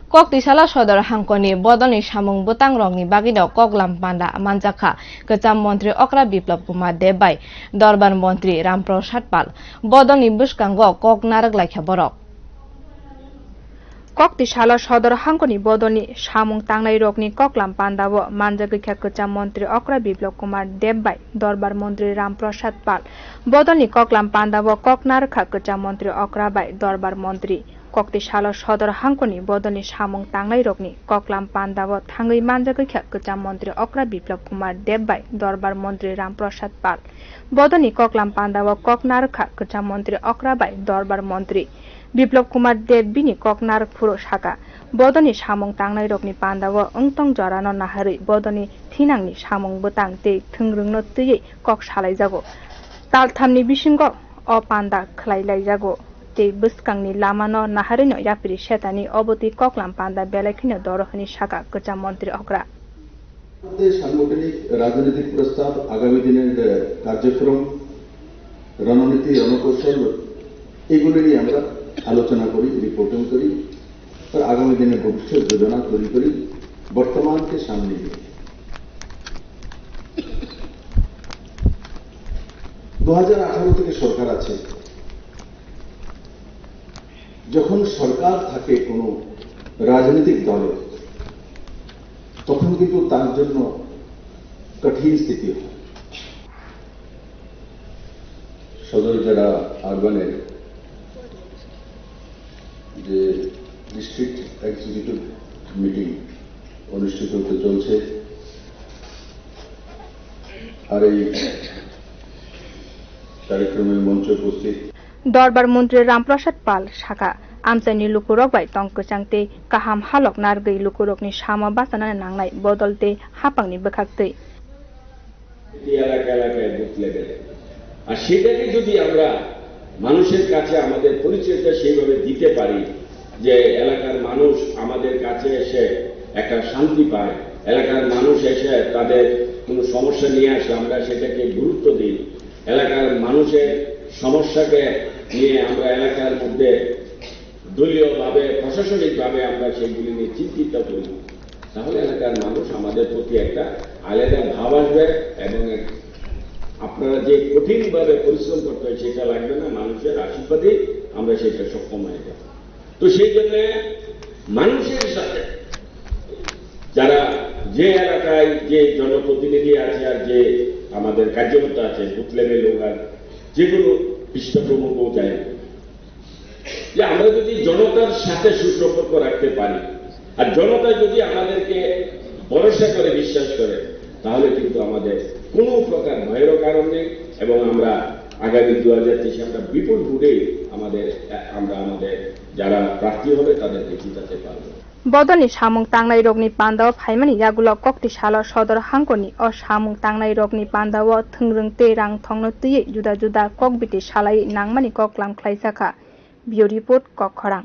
Koktisala sodor hangkoni bodoni samung butang rongni bagino koklam panda manjaka kecam Montri Okra Biplop Kumar Debai Dorban Montri Ramprasad Pal bodoni buskanggo kok narak laikha borok Koktisala sodor hangkoni bodoni samung tangnai rokni koklam pandawo manjaka kecam Montri Okra Biplop Kumar Debai Dorban Montri Ramprasad Pal bodoni koklam pandawo kok narak kecam Montri Okra Bai Dorban Montri Koktisala sodor hangkoni bodoni samung tangnai rokni koklam pandawo thangai manjaka kecam Montri Okra Biplop Kumar Debai Dorban Montri Ramprasad Pal bodoni koklam pandawo kok narak kecam Montri Okra Bai Dorban Montri Biplop Kumar Debbini kok narak phuro saka bodoni samung tangnai rokni pandawo ungtong jorano nahari bodoni thinangni samung butang te thungrungno tui kok salaijago talthamni bisingo o panda khlailaijago te buskangni lamano naharino yapri setani oboti koklam panda belakhino dorohani saka kecam Montri Okra সাংগঠনিক রাজনৈতিক প্রস্তাব আগামী দিনের কার্যক্রম রণনীতি রণকৌশল এগুলো নিয়ে আমরা আলোচনা করি রিপোর্টিং করি আর আগামী দিনের ভবিষ্যৎ যোজনা তৈরি করি বর্তমানকে সামনে নিয়ে 2018 থেকে সরকার আছে যখন সরকার থাকে কোনো রাজনৈতিক দলে তখন কিন্তু তার জন্য কঠিন স্থিতি হয় সদর জেলা আরবানের যে ডিস্ট্রিক্ট এক্সিকিউটিভ মিটিং অনুষ্ঠিত হতে চলছে আর এই कार्यक्रम मंच उपस्थित दरबार मंत्री रामप्रसाद पाल शाखा आमचाइनि लुकुरक बाय तंकचांते काहाम हालक नारगै लुकुरकनि सामा बासाना नांनाय बदलते हापांनि बोखाक्तै এলাকায় বুথ লেভেলে আর সেটাকে যদি আমরা মানুষের কাছে আমাদের পরিচয়টা সেইভাবে দিতে পারি যে এলাকার মানুষ আমাদের কাছে এসে একটা শান্তি পায় এলাকার মানুষ এসে তাদের কোনো সমস্যা নিয়ে আসে আমরা সেটাকে গুরুত্ব দিই এলাকার মানুষের সমস্যাকে নিয়ে আমরা এলাকার মধ্যে দলীয়ভাবে প্রশাসনিকভাবে আমরা সেগুলি নিয়ে চিন্তিত করি তাহলে এলাকার মানুষ আমাদের প্রতি একটা আলাদা ভাব আসবে এবং আপনারা যে কঠিনভাবে পরিশ্রম করতে হয় সেটা লাগবে না মানুষের আশীর্বাদে আমরা সেটা সক্ষম হয়ে যাব তো সেই জন্য মানুষের সাথে যারা যে এলাকায় যে জনপ্রতিনিধি আছে আর যে আমাদের কার্যকর্তা আছে বুথ লেভেল হোক আর যেগুলো পৃষ্ঠপ্রমুখ যায় যে আমরা যদি জনতার সাথে সুসম্পর্ক রাখতে পারি আর জনতা যদি আমাদেরকে ভরসা করে বিশ্বাস করে তাহলে কিন্তু আমাদের কোনো প্রকার ভয়েরও কারণ নেই এবং আমরা আগামী 2023 আমরা বিপুল ভোটে আমরা আমাদের যারা প্রার্থী হবে তাদেরকে জিতাতে পারবো बदनी सामुङ तांनाय रोगनि पान्दाव फाइमानि यागुल कक्तिसाला सदर हांकनि अ सामुङ तांनाय रोगनि पान्दाव थुंग्रों ते रां थंनो तुयै जुदा जुदा ककबिति सालाय नांमानि ककलाम ख्लाइसाखा बियो रिपोर्ट कखरां।